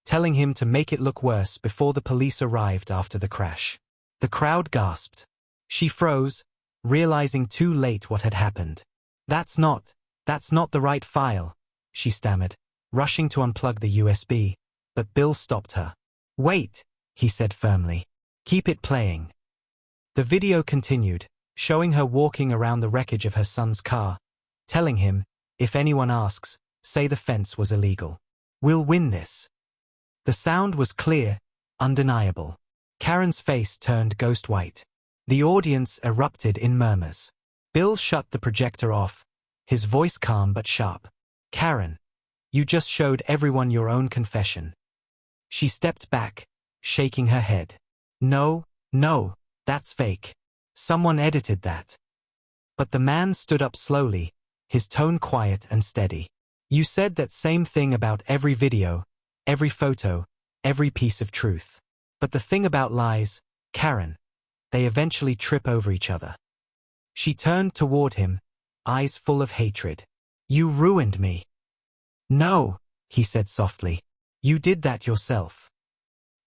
telling him to make it look worse before the police arrived after the crash. The crowd gasped. She froze, realizing too late what had happened. That's not the right file, she stammered, rushing to unplug the USB, but Bill stopped her. Wait, he said firmly. Keep it playing. The video continued, showing her walking around the wreckage of her son's car, telling him, if anyone asks, say the fence was illegal. We'll win this. The sound was clear, undeniable. Karen's face turned ghost white. The audience erupted in murmurs. Bill shut the projector off, his voice calm but sharp. Karen, you just showed everyone your own confession. She stepped back, shaking her head. No, that's fake. Someone edited that. But the man stood up slowly, his tone quiet and steady. You said that same thing about every video, every photo, every piece of truth. But the thing about lies, Karen, they eventually trip over each other. She turned toward him, eyes full of hatred. You ruined me. No, he said softly. You did that yourself.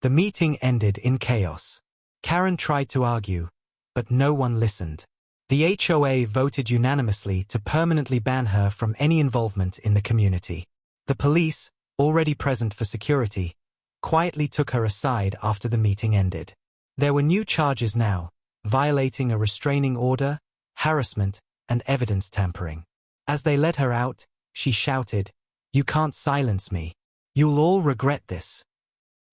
The meeting ended in chaos. Karen tried to argue, but no one listened. The HOA voted unanimously to permanently ban her from any involvement in the community. The police, already present for security, quietly took her aside after the meeting ended. There were new charges now, violating a restraining order, harassment, and evidence tampering. As they led her out, she shouted, "You can't silence me. You'll all regret this."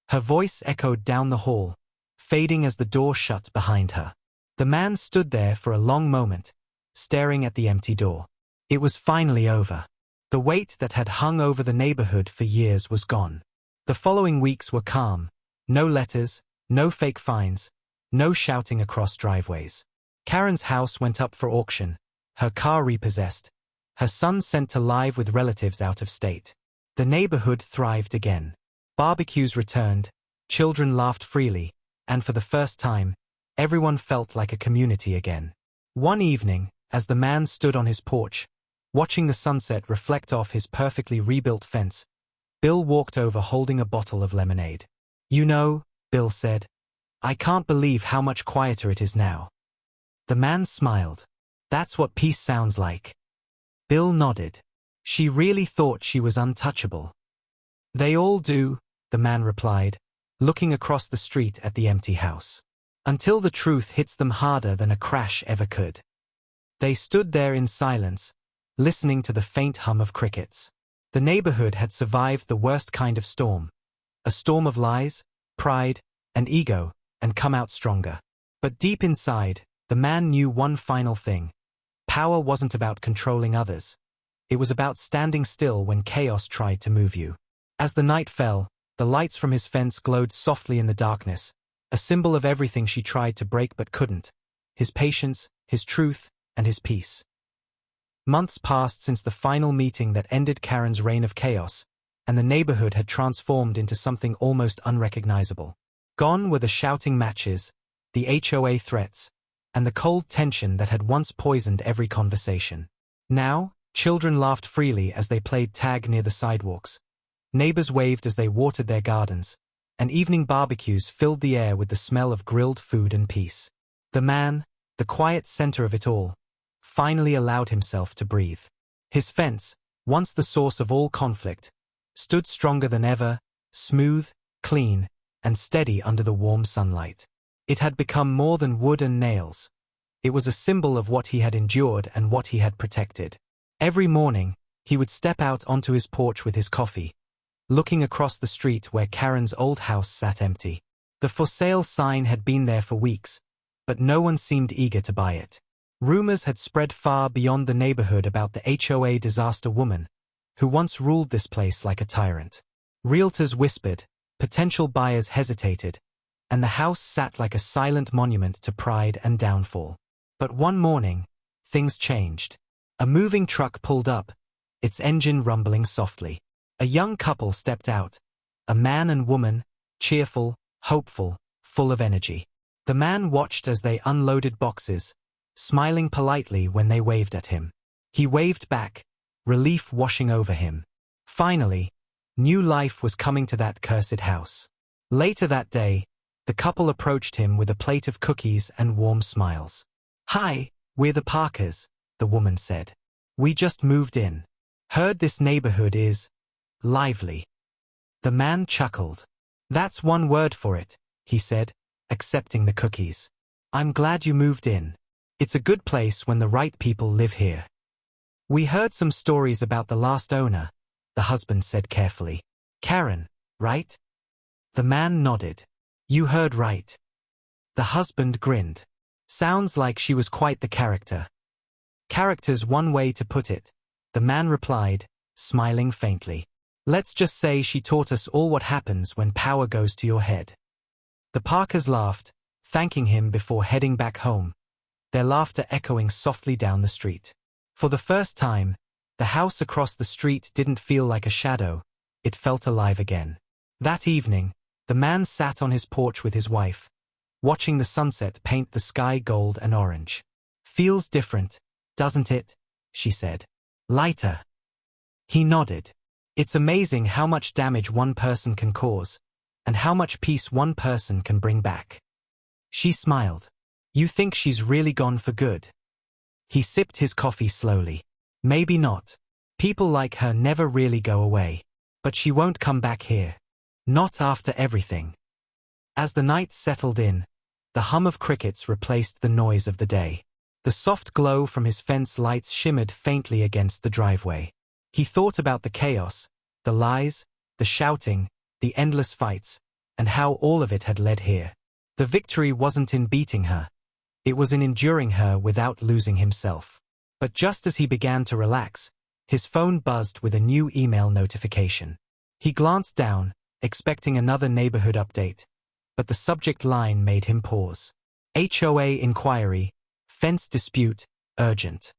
Her voice echoed down the hall, fading as the door shut behind her. The man stood there for a long moment, staring at the empty door. It was finally over. The weight that had hung over the neighborhood for years was gone. The following weeks were calm. No letters, no fake fines, no shouting across driveways. Karen's house went up for auction, her car repossessed, her son sent to live with relatives out of state. The neighborhood thrived again. Barbecues returned, children laughed freely, and for the first time, everyone felt like a community again. One evening, as the man stood on his porch, watching the sunset reflect off his perfectly rebuilt fence, Bill walked over holding a bottle of lemonade. "You know," Bill said, "I can't believe how much quieter it is now." The man smiled. "That's what peace sounds like." Bill nodded. "She really thought she was untouchable." "They all do," the man replied, looking across the street at the empty house. "Until the truth hits them harder than a crash ever could." They stood there in silence, listening to the faint hum of crickets. The neighborhood had survived the worst kind of storm. A storm of lies, pride, and ego, and come out stronger. But deep inside, the man knew one final thing. Power wasn't about controlling others. It was about standing still when chaos tried to move you. As the night fell, the lights from his fence glowed softly in the darkness, a symbol of everything she tried to break but couldn't: his patience, his truth, and his peace. Months passed since the final meeting that ended Karen's reign of chaos, and the neighborhood had transformed into something almost unrecognizable. Gone were the shouting matches, the HOA threats, and the cold tension that had once poisoned every conversation. Now, children laughed freely as they played tag near the sidewalks. Neighbors waved as they watered their gardens, and evening barbecues filled the air with the smell of grilled food and peace. The man, the quiet center of it all, finally allowed himself to breathe. His fence, once the source of all conflict, stood stronger than ever, smooth, clean, and steady under the warm sunlight. It had become more than wood and nails. It was a symbol of what he had endured and what he had protected. Every morning, he would step out onto his porch with his coffee, looking across the street where Karen's old house sat empty. The for sale sign had been there for weeks, but no one seemed eager to buy it. Rumors had spread far beyond the neighborhood about the HOA disaster woman, who once ruled this place like a tyrant. Realtors whispered, potential buyers hesitated, and the house sat like a silent monument to pride and downfall. But one morning, things changed. A moving truck pulled up, its engine rumbling softly. A young couple stepped out, a man and woman, cheerful, hopeful, full of energy. The man watched as they unloaded boxes, smiling politely when they waved at him. He waved back, relief washing over him. Finally, new life was coming to that cursed house. Later that day, the couple approached him with a plate of cookies and warm smiles. "Hi, we're the Parkers," the woman said. "We just moved in. Heard this neighborhood is lively." The man chuckled. "That's one word for it," he said, accepting the cookies. "I'm glad you moved in. It's a good place when the right people live here." "We heard some stories about the last owner," the husband said carefully. "Karen, right?" The man nodded. "You heard right." The husband grinned. "Sounds like she was quite the character." "Character's one way to put it," the man replied, smiling faintly. "Let's just say she taught us all what happens when power goes to your head." The Parkers laughed, thanking him before heading back home, their laughter echoing softly down the street. For the first time, the house across the street didn't feel like a shadow, it felt alive again. That evening, the man sat on his porch with his wife, watching the sunset paint the sky gold and orange. "Feels different, doesn't it?" she said. "Lighter." He nodded. "It's amazing how much damage one person can cause, and how much peace one person can bring back." She smiled. "You think she's really gone for good?" He sipped his coffee slowly. Maybe not. People like her never really go away. But she won't come back here. Not after everything. As the night settled in, the hum of crickets replaced the noise of the day. The soft glow from his fence lights shimmered faintly against the driveway. He thought about the chaos, the lies, the shouting, the endless fights, and how all of it had led here. The victory wasn't in beating her. It was in enduring her without losing himself. But just as he began to relax, his phone buzzed with a new email notification. He glanced down, expecting another neighborhood update, but the subject line made him pause. HOA inquiry, fence dispute, urgent.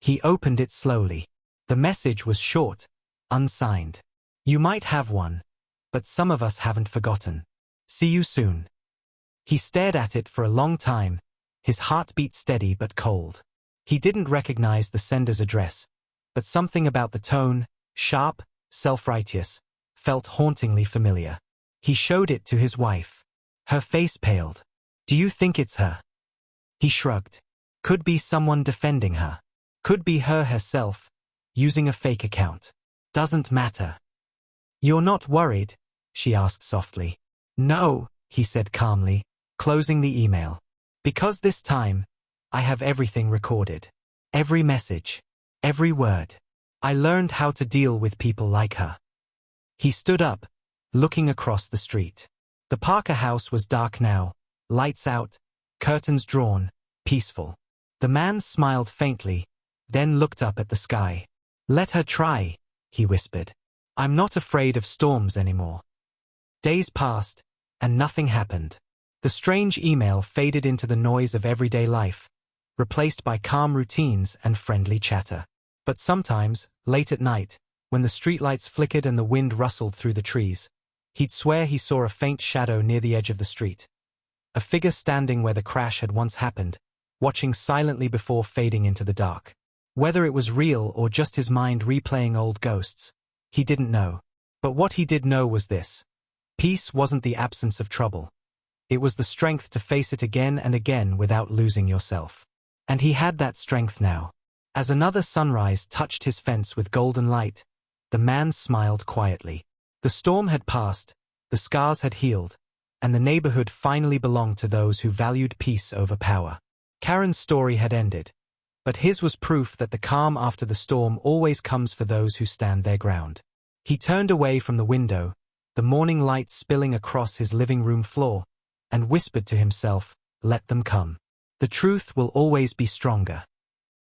He opened it slowly. The message was short, unsigned. You might have one, but some of us haven't forgotten. See you soon. He stared at it for a long time, his heartbeat steady but cold. He didn't recognize the sender's address, but something about the tone, sharp, self-righteous, felt hauntingly familiar. He showed it to his wife. Her face paled. Do you think it's her? He shrugged. Could be someone defending her. Could be her herself, using a fake account. Doesn't matter. You're not worried? She asked softly. No, he said calmly, closing the email. Because this time, I have everything recorded. Every message. Every word. I learned how to deal with people like her. He stood up, looking across the street. The Parker house was dark now, lights out, curtains drawn, peaceful. The man smiled faintly, then looked up at the sky. Let her try, he whispered. I'm not afraid of storms anymore. Days passed, and nothing happened. The strange email faded into the noise of everyday life, replaced by calm routines and friendly chatter. But sometimes, late at night, when the streetlights flickered and the wind rustled through the trees, he'd swear he saw a faint shadow near the edge of the street. A figure standing where the crash had once happened, watching silently before fading into the dark. Whether it was real or just his mind replaying old ghosts, he didn't know. But what he did know was this. Peace wasn't the absence of trouble. It was the strength to face it again and again without losing yourself. And he had that strength now. As another sunrise touched his fence with golden light, the man smiled quietly. The storm had passed, the scars had healed, and the neighborhood finally belonged to those who valued peace over power. Karen's story had ended, but his was proof that the calm after the storm always comes for those who stand their ground. He turned away from the window, the morning light spilling across his living room floor, and whispered to himself, let them come. The truth will always be stronger.